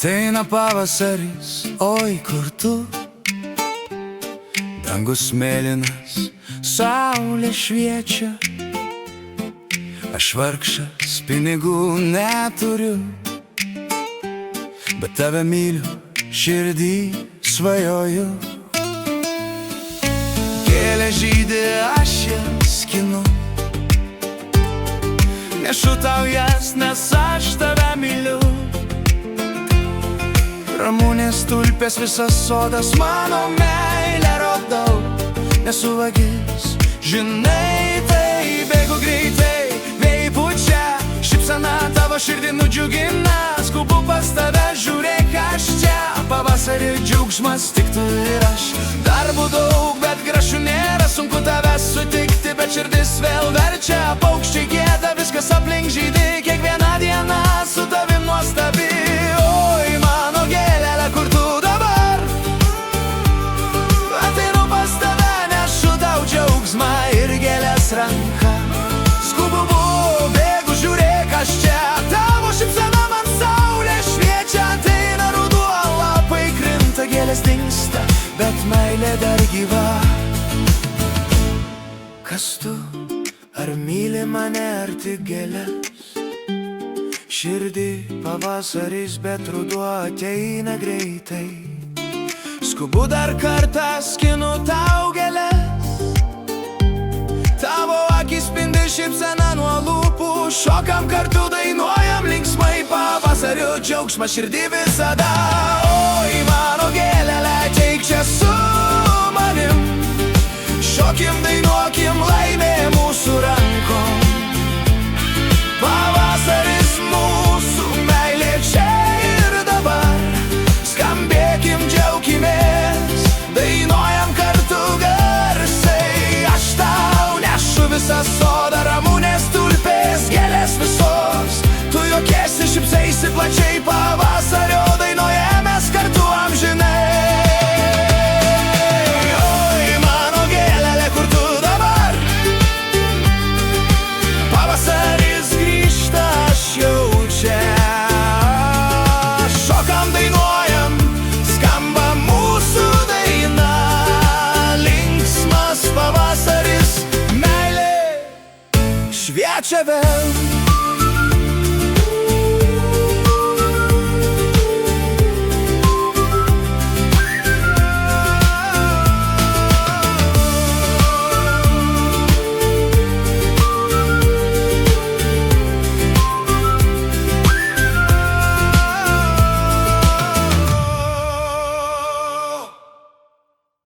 Ateina pavasaris, oi kur tu? Dangus mėlynas, saulė šviečia. Aš vargšas, pinigų neturiu, bet tave myliu, širdį svajoju. Gėlė žydi, aš jas skinu, nešu tau jas, nes aš tave myliu. Ramunės tulpės visas sodas, mano meilę rodau. Nesu vagis, žinai, tai bėgu greitai, vėjai pučia, šypsena tavo širdį nudžiugina. Skubu pas tave, žiūrėk, aš čia. Pavasarį džiaugsmas, tik tu ir aš. Darbų daug, bet grašų nėra, sunku tave sutikti, bet širdis vėl verčia. Paukščiai gieda, viskas aplink žydi, kiekviena diena su tavim nuostabi. Oi, mano gėlelė, kur tu dabar? Ateinu pas tave, nešu tau džiaugsmą ir gėlės ranka. Skubu, bėgu, žiūrėk, aš čia. Tavo šypsena man saulė šviečia. Ateina ruduo, lapai krinta, gėlės dingsta, bet meilė dar gyva. Kas tu? Ar myli mane, ar tik gėlės? Širdį pavasaris, bet ruduo ateina greitai. Skubu dar kartą skinu tau gėlės. Tavo akis spindi šypsena nuo lūpų. Šokam kartu, dainuojam linksmai. Pavasario džiaugsmą širdį visada. Oi, mano gėlelė, ateik čia su manim. Šokim, dainuokim, laimė mūsų rankom. Pavasaris mūsų, meilė čia ir dabar. Skambėkim, džiaukimės, dainuojam kartu garsiai. Aš tau nešu visą sodą, ramunės tulpės, gėlės visos. Tu juokiesi, šypsaisi plačiai, pavasario dainoje mes kartu amžinai. Šviečia vėl